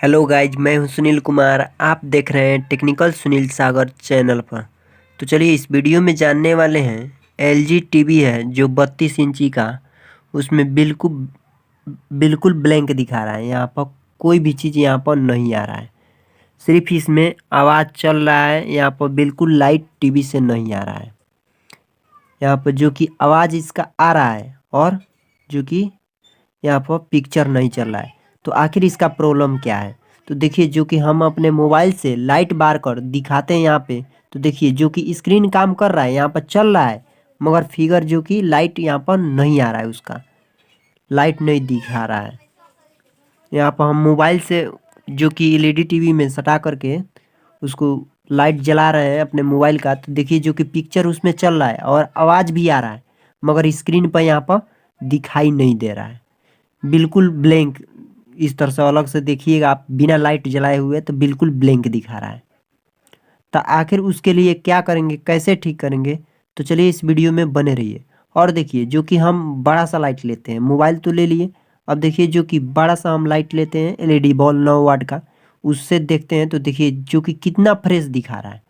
Hello guys, मैं हूं सुनील कुमार। आप देख रहे हैं टेक्निकल सुनील सागर चैनल पर। तो चलिए इस वीडियो में जानने वाले हैं एलजी टीवी है जो 32 इंची का, उसमें बिल्कुल बिल्कुल ब्लैंक दिखा रहा है। यहाँ पर कोई भी चीज़ यहाँ पर नहीं आ रहा है, सिर्फ इसमें आवाज़ चल रहा है। यहाँ पर बिल्कुल लाइट टीवी से नहीं आ रहा है। यहाँ पर जो कि आवाज़ इसका आ रहा है और जो कि यहाँ पर पिक्चर नहीं चल रहा है। तो आखिर इसका प्रॉब्लम क्या है? तो देखिए, जो कि हम अपने मोबाइल से लाइट बार कर दिखाते हैं यहाँ पे, तो देखिए जो कि स्क्रीन काम कर रहा है, यहाँ पर चल रहा है, मगर फिगर जो कि लाइट यहाँ पर नहीं आ रहा है, उसका लाइट नहीं दिखा रहा है। यहाँ पर हम मोबाइल से जो कि एलईडी टीवी में सटा करके उसको लाइट जला रहे हैं अपने मोबाइल का, तो देखिए जो कि पिक्चर उसमें चल रहा है और आवाज़ भी आ रहा है, मगर स्क्रीन पर यहाँ पर दिखाई नहीं दे रहा है, बिल्कुल ब्लैंक। इस तरह से अलग से देखिएगा आप, बिना लाइट जलाए हुए तो बिल्कुल ब्लैंक दिखा रहा है। तो आखिर उसके लिए क्या करेंगे, कैसे ठीक करेंगे? तो चलिए इस वीडियो में बने रहिए। और देखिए जो कि हम बड़ा सा लाइट लेते हैं, मोबाइल तो ले लिए, अब देखिए जो कि बड़ा सा हम लाइट लेते हैं एलईडी बॉल 9 वाट का, उससे देखते हैं। तो देखिए जो कि कितना फ्रेश दिखा रहा है।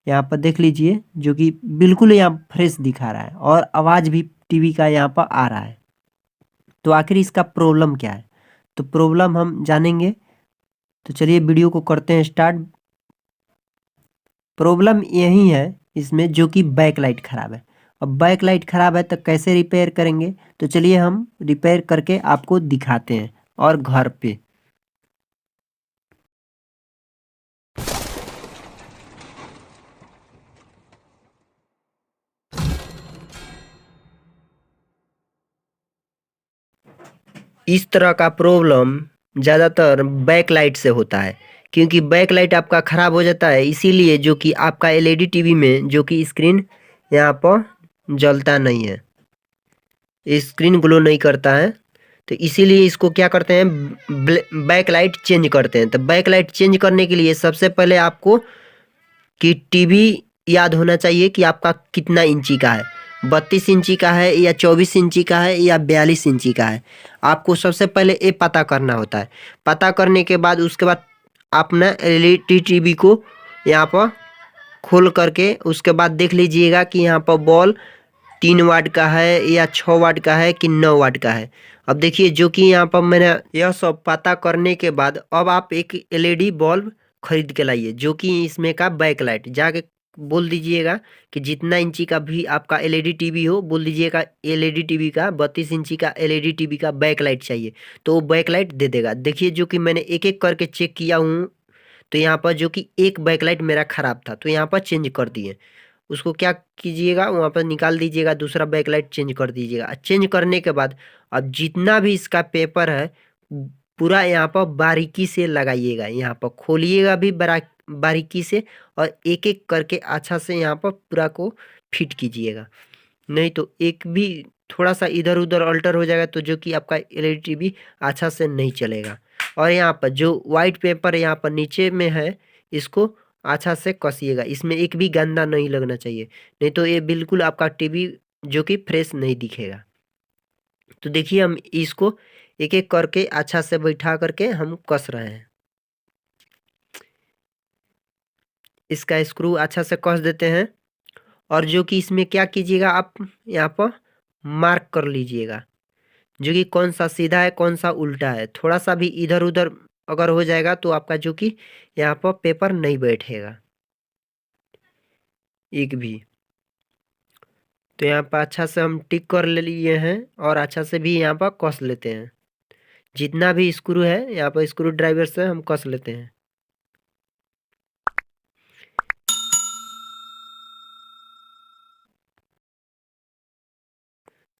यहाँ पर देख लीजिए जो कि बिल्कुल यहाँ फ्रेश दिखा रहा है और आवाज़ भी टीवी का यहाँ पर आ रहा है। तो आखिर इसका प्रॉब्लम क्या है? तो प्रॉब्लम हम जानेंगे। तो चलिए वीडियो को करते हैं स्टार्ट। प्रॉब्लम यही है इसमें, जो कि बैक लाइट ख़राब है। अब बैक लाइट ख़राब है तो कैसे रिपेयर करेंगे? तो चलिए हम रिपेयर करके आपको दिखाते हैं और घर पे। इस तरह का प्रॉब्लम ज़्यादातर बैक लाइट से होता है, क्योंकि बैक लाइट आपका ख़राब हो जाता है, इसीलिए जो कि आपका एलईडी टीवी में जो कि स्क्रीन यहाँ पर जलता नहीं है, स्क्रीन ग्लो नहीं करता है। तो इसीलिए इसको क्या करते हैं, बैक लाइट चेंज करते हैं। तो बैक लाइट चेंज करने के लिए सबसे पहले आपको कि टीवी याद होना चाहिए कि आपका कितना इंची का है, 32 इंची का है या 24 इंची का है या 42 इंची का है। आपको सबसे पहले ये पता करना होता है। पता करने के बाद उसके बाद आप ना एलईडी टीवी को यहाँ पर खोल करके उसके बाद देख लीजिएगा कि यहाँ पर बॉल 3 वाट का है या 6 वाट का है कि 9 वाट का है। अब देखिए जो कि यहाँ पर मैंने यह सब पता करने के बाद अब आप एक एलईडी बल्ब खरीद के लाइए, जो कि इसमें का बैक लाइट जाके बोल दीजिएगा कि जितना इंची का भी आपका एलईडी टीवी हो, बोल दीजिएगा एलईडी टीवी का 32 इंची का एलईडी टीवी का बैक लाइट चाहिए, तो वो बैक लाइट दे देगा। देखिए जो कि मैंने एक एक करके चेक किया हूँ, तो यहाँ पर जो कि एक बैक लाइट मेरा खराब था, तो यहाँ पर चेंज कर दिए। उसको क्या कीजिएगा, वहाँ पर निकाल दीजिएगा, दूसरा बैकलाइट चेंज कर दीजिएगा। चेंज करने के बाद अब जितना भी इसका पेपर है पूरा यहाँ पर बारीकी से लगाइएगा, यहाँ पर खोलिएगा भी बारीकी से, और एक एक करके अच्छा से यहाँ पर पूरा को फिट कीजिएगा। नहीं तो एक भी थोड़ा सा इधर उधर अल्टर हो जाएगा तो जो कि आपका एलईडी टीवी अच्छा से नहीं चलेगा। और यहाँ पर जो वाइट पेपर यहाँ पर नीचे में है, इसको अच्छा से कसिएगा, इसमें एक भी गंदा नहीं लगना चाहिए, नहीं तो ये बिल्कुल आपका टीवी जो कि फ्रेश नहीं दिखेगा। तो देखिए हम इसको एक एक करके अच्छा से बैठा करके हम कस रहे हैं। इसका स्क्रू अच्छा से कस देते हैं। और जो कि इसमें क्या कीजिएगा, आप यहाँ पर मार्क कर लीजिएगा जो कि कौन सा सीधा है कौन सा उल्टा है। थोड़ा सा भी इधर उधर अगर हो जाएगा तो आपका जो कि यहाँ पर पेपर नहीं बैठेगा एक भी। तो यहाँ पर अच्छा से हम टिक कर ले लिए हैं और अच्छा से भी यहाँ पर कस लेते हैं। जितना भी स्क्रू है यहाँ पर स्क्रू ड्राइवर से हम कस लेते हैं।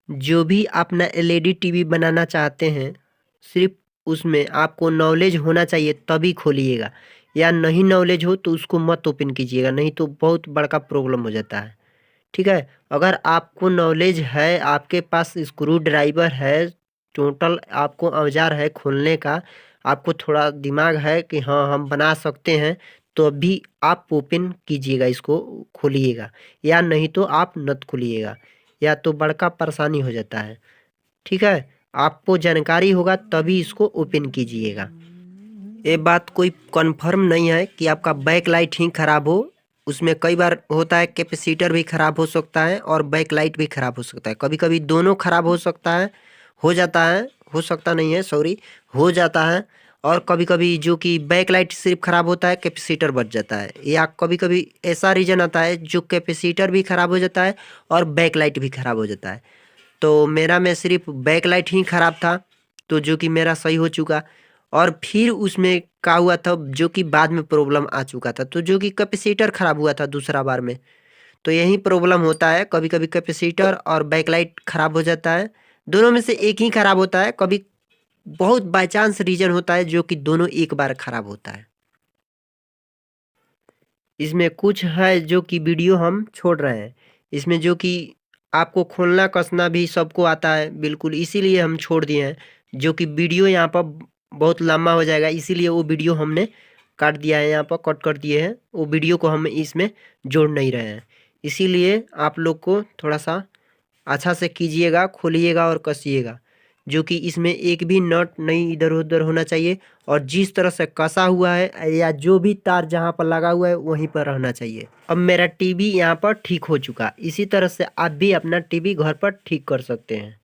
जो भी अपना एलईडी टीवी बनाना चाहते हैं, सिर्फ उसमें आपको नॉलेज होना चाहिए तभी खोलिएगा, या नहीं नॉलेज हो तो उसको मत ओपन कीजिएगा, नहीं तो बहुत बड़का प्रॉब्लम हो जाता है। ठीक है, अगर आपको नॉलेज है, आपके पास स्क्रू ड्राइवर है, टोटल आपको औजार है खोलने का, आपको थोड़ा दिमाग है कि हाँ हम बना सकते हैं, तो अभी आप ओपन कीजिएगा, इसको खोलिएगा, या नहीं तो आप नत खोलिएगा, या तो बड़का परेशानी हो जाता है। ठीक है, आपको जानकारी होगा तभी इसको ओपन कीजिएगा। ये बात कोई कन्फर्म नहीं है कि आपका बैक लाइट ही ख़राब हो। उसमें कई बार होता है कैपेसिटर भी ख़राब हो सकता है और बैक लाइट भी ख़राब हो सकता है। कभी कभी दोनों ख़राब हो सकता है, हो जाता है, हो सकता नहीं है, सॉरी, हो जाता है। और कभी कभी जो कि बैक लाइट सिर्फ ख़राब होता है, कैपेसिटर बच जाता है। या कभी कभी ऐसा रीजन आता है जो कैपेसिटर भी ख़राब हो जाता है और बैक लाइट भी ख़राब हो जाता है। तो मेरा में सिर्फ बैक लाइट ही ख़राब था, तो जो कि मेरा सही हो चुका। और फिर उसमें क्या हुआ था जो कि बाद में प्रॉब्लम आ चुका था, तो जो कि कैपेसिटर ख़राब हुआ था दूसरा बार में। तो यही प्रॉब्लम होता है, कभी कभी कैपेसिटर और बैकलाइट ख़राब हो जाता है। दोनों में से एक ही ख़राब होता है, कभी बहुत बाय चांस रीजन होता है जो कि दोनों एक बार ख़राब होता है। इसमें कुछ है जो कि वीडियो हम छोड़ रहे हैं। इसमें जो कि आपको खोलना कसना भी सबको आता है बिल्कुल, इसीलिए हम छोड़ दिए हैं। जो कि वीडियो यहाँ पर बहुत लंबा हो जाएगा, इसीलिए वो वीडियो हमने काट दिया है, यहाँ पर कट कर दिए हैं। वो वीडियो को हम इसमें जोड़ नहीं रहे हैं। इसीलिए आप लोग को थोड़ा सा अच्छा से कीजिएगा, खोलिएगा और कसिएगा। जो कि इसमें एक भी नट नहीं इधर-उधर होना चाहिए और जिस तरह से कसा हुआ है या जो भी तार जहाँ पर लगा हुआ है वहीं पर रहना चाहिए। अब मेरा टीवी यहाँ पर ठीक हो चुका। इसी तरह से आप भी अपना टीवी घर पर ठीक कर सकते हैं।